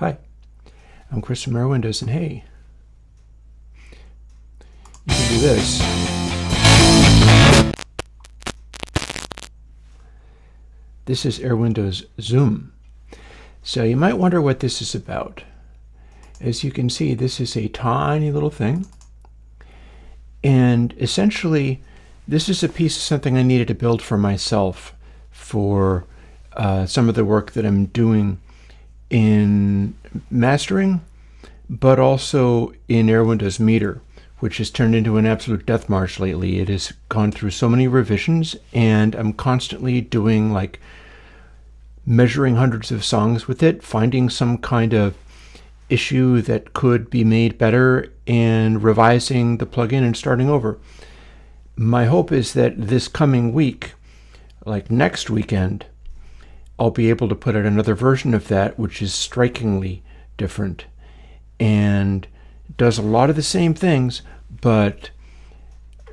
Hi, I'm Chris from Airwindows, and hey, you can do this. This is Airwindows Zoom. So you might wonder what this is about. As you can see, this is a tiny little thing. And essentially, this is a piece of something I needed to build for myself for some of the work that I'm doing in mastering, but also in Airwindows Meter, which has turned into an absolute death march lately. It has gone through so many revisions, and I'm constantly doing like measuring hundreds of songs with it, finding some kind of issue that could be made better, and revising the plugin and starting over. My hope is that this coming week, like next weekend, I'll be able to put out another version of that, which is strikingly different and does a lot of the same things. But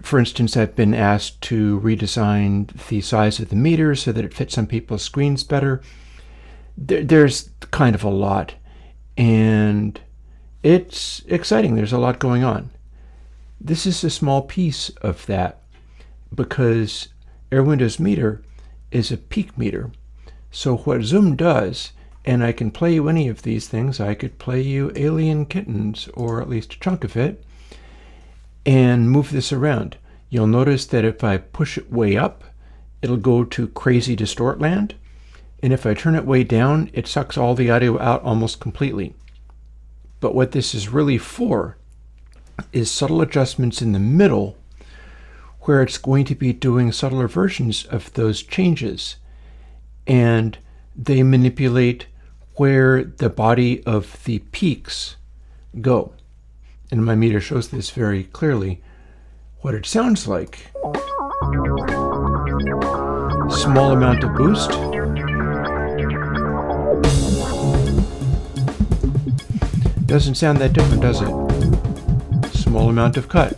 for instance, I've been asked to redesign the size of the meter so that it fits on people's screens better. There's kind of a lot, and it's exciting. There's a lot going on. This is a small piece of that because Airwindows Meter is a peak meter. So what Zoom does, and I can play you any of these things, I could play you Alien Kittens, or at least a chunk of it, and move this around. You'll notice that if I push it way up, it'll go to crazy distort land, and if I turn it way down, it sucks all the audio out almost completely. But what this is really for is subtle adjustments in the middle, where it's going to be doing subtler versions of those changes, and they manipulate where the body of the peaks go. And my meter shows this very clearly. What it sounds like: small amount of boost, doesn't sound that different, does it? Small amount of cut.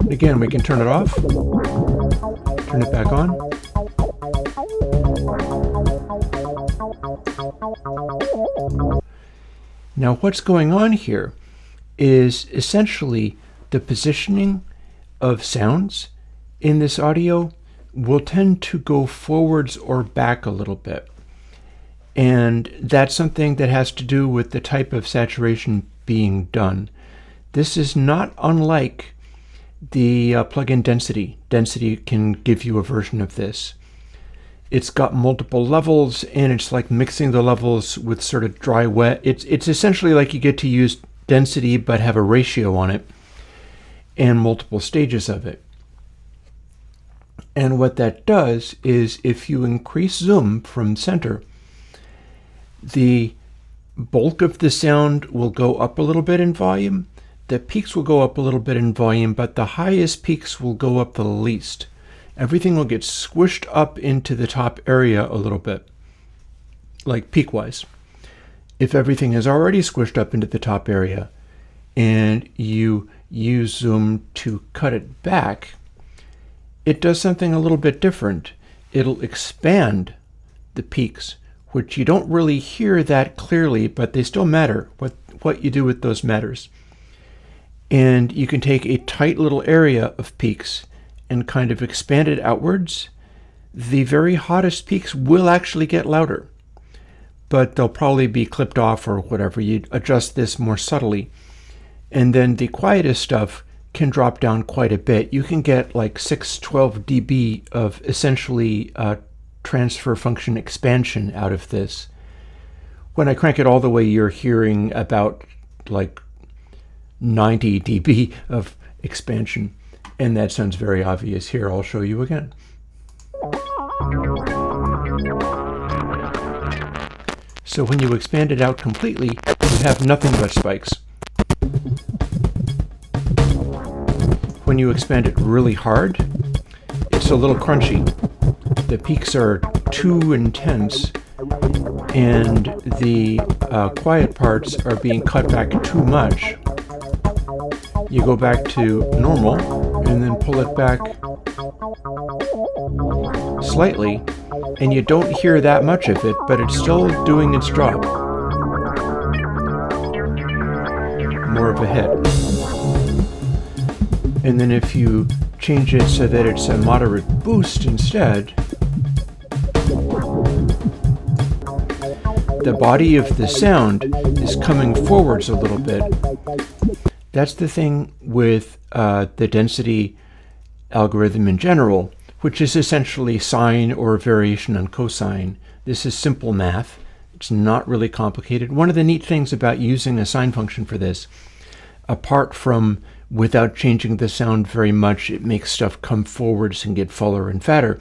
Again, we can turn it off, turn it back on. Now what's going on here is essentially the positioning of sounds in this audio will tend to go forwards or back a little bit. And that's something that has to do with the type of saturation being done. This is not unlike the plugin Density. Density can give you a version of this. It's got multiple levels, and it's like mixing the levels with sort of dry wet. It's essentially like you get to use Density but have a ratio on it and multiple stages of it. And what that does is if you increase zoom from center, the bulk of the sound will go up a little bit in volume. The peaks will go up a little bit in volume, but the highest peaks will go up the least. Everything will get squished up into the top area a little bit, like peak-wise. If everything is already squished up into the top area and you use zoom to cut it back, it does something a little bit different. It'll expand the peaks, which you don't really hear that clearly, but they still matter. What you do with those matters. And you can take a tight little area of peaks and kind of expand it outwards. The very hottest peaks will actually get louder, but they'll probably be clipped off or whatever. You adjust this more subtly. And then the quietest stuff can drop down quite a bit. You can get like 612 dB of essentially transfer function expansion out of this. When I crank it all the way, you're hearing about like 90 dB of expansion, and that sounds very obvious. Here, I'll show you again. So when you expand it out completely, you have nothing but spikes. When you expand it really hard, it's a little crunchy. The peaks are too intense, and the quiet parts are being cut back too much. You go back to normal and then pull it back slightly, and you don't hear that much of it, but it's still doing its job. More of a hit. And then if you change it so that it's a moderate boost instead, the body of the sound is coming forwards a little bit. That's the thing with the density algorithm in general, which is essentially sine or a variation on cosine. This is simple math. It's not really complicated. One of the neat things about using a sine function for this, apart from without changing the sound very much, it makes stuff come forwards and get fuller and fatter,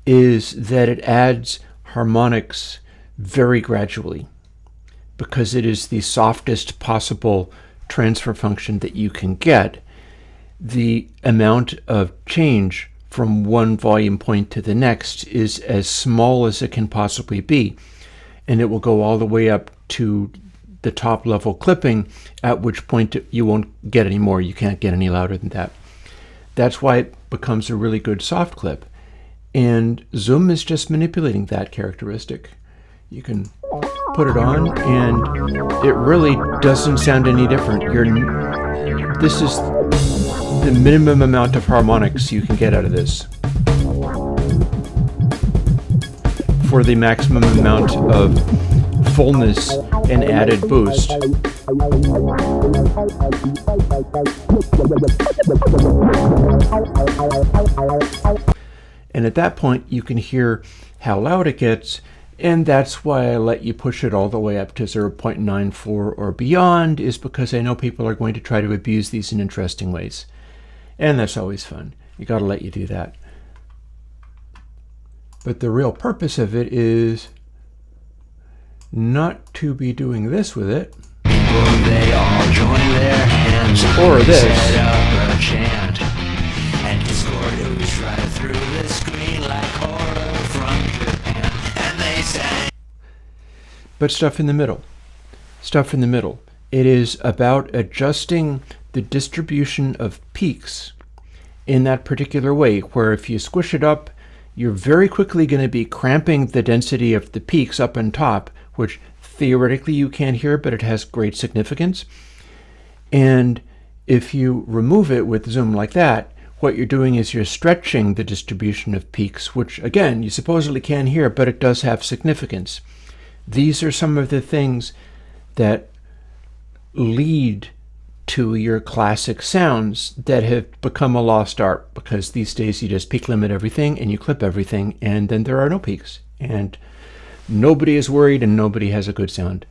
is that it adds harmonics very gradually, because it is the softest possible transfer function that you can get. The amount of change from one volume point to the next is as small as it can possibly be, and it will go all the way up to the top level clipping, at which point you won't get any more. You can't get any louder than that. That's why it becomes a really good soft clip, and Zoom is just manipulating that characteristic. You can put it on and it really doesn't sound any different. This is the minimum amount of harmonics you can get out of this for the maximum amount of fullness and added boost. And at that point you can hear how loud it gets, and that's why I let you push it all the way up to 0.94 or beyond, is because I know people are going to try to abuse these in interesting ways. And that's always fun. You got to let you do that. But the real purpose of it is not to be doing this with it. They all join their hands or this. Set up a chant and Discord ooze right through the screen like horror from Japan. And they say, but stuff in the middle. Stuff in the middle. It is about adjusting the distribution of peaks in that particular way, where if you squish it up, you're very quickly going to be cramping the density of the peaks up and top, which theoretically you can't hear, but it has great significance. And if you remove it with Zoom like that, what you're doing is you're stretching the distribution of peaks, which again, you supposedly can't hear, but it does have significance. These are some of the things that lead to your classic sounds that have become a lost art, because these days you just peak limit everything and you clip everything, and then there are no peaks, and nobody is worried and nobody has a good sound.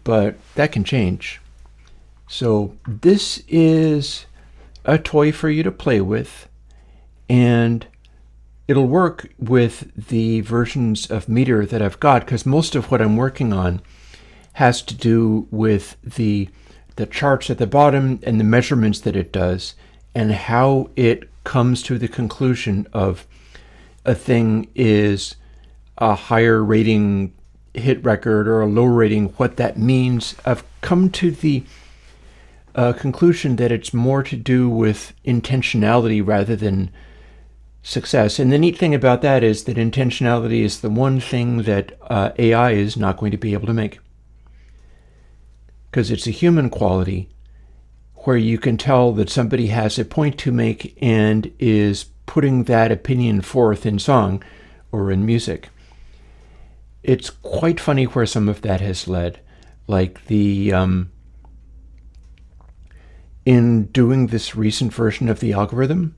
But that can change. So this is a toy for you to play with, and it'll work with the versions of Meter that I've got, because most of what I'm working on has to do with the charts at the bottom and the measurements that it does, and how it comes to the conclusion of a thing is a higher rating hit record or a low rating, what that means. I've come to the conclusion that it's more to do with intentionality rather than success. And the neat thing about that is that intentionality is the one thing that AI is not going to be able to make, because it's a human quality where you can tell that somebody has a point to make and is putting that opinion forth in song or in music. It's quite funny where some of that has led. Like in doing this recent version of the algorithm,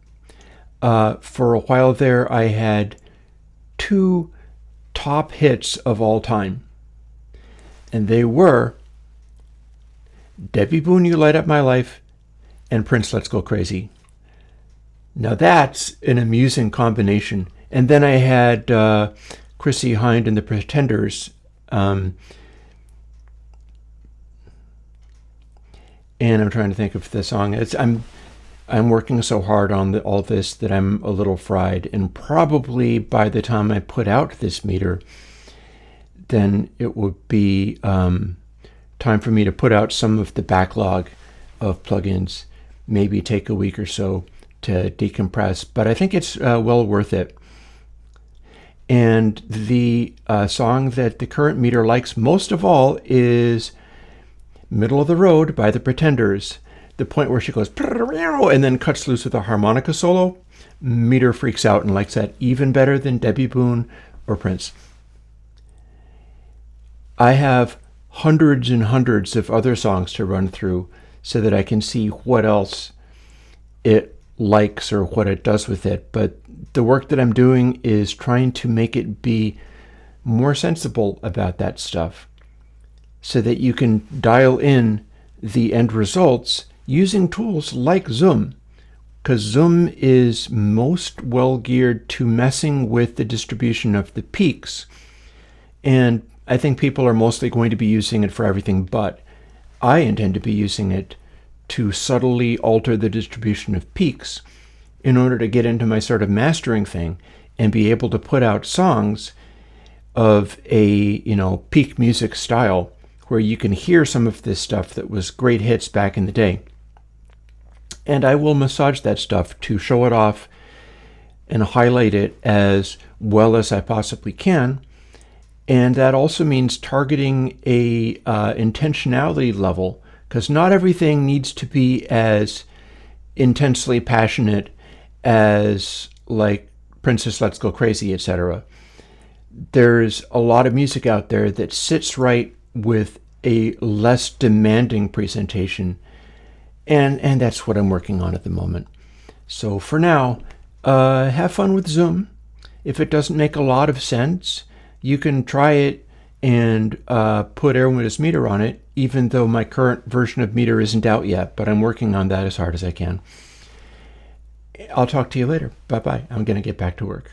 for a while there I had 2 top hits of all time. And they were Debbie Boone, You Light Up My Life, and Prince, Let's Go Crazy. Now that's an amusing combination. And then I had Chrissie Hynde and the Pretenders, and I'm trying to think of the song. I'm working so hard on all this that I'm a little fried, and probably by the time I put out this meter, then it would be time for me to put out some of the backlog of plugins, maybe take a week or so to decompress, but I think it's well worth it. And the song that the current meter likes most of all is Middle of the Road by the Pretenders. The point where she goes and then cuts loose with a harmonica solo. Meter freaks out and likes that even better than Debbie Boone or Prince. I have hundreds and hundreds of other songs to run through so that I can see what else it likes or what it does with it. But the work that I'm doing is trying to make it be more sensible about that stuff so that you can dial in the end results using tools like Zoom, because Zoom is most well geared to messing with the distribution of the peaks. And I think people are mostly going to be using it for everything, but I intend to be using it to subtly alter the distribution of peaks in order to get into my sort of mastering thing and be able to put out songs of a, peak music style where you can hear some of this stuff that was great hits back in the day. And I will massage that stuff to show it off and highlight it as well as I possibly can. And that also means targeting a intentionality level, because not everything needs to be as intensely passionate as like Princess Let's Go Crazy, etc. There's a lot of music out there that sits right with a less demanding presentation, and that's what I'm working on at the moment. So for now, have fun with Zoom. If it doesn't make a lot of sense, you can try it and put Airwindows Meter on it, even though my current version of Meter isn't out yet, but I'm working on that as hard as I can. I'll talk to you later. Bye-bye. I'm going to get back to work.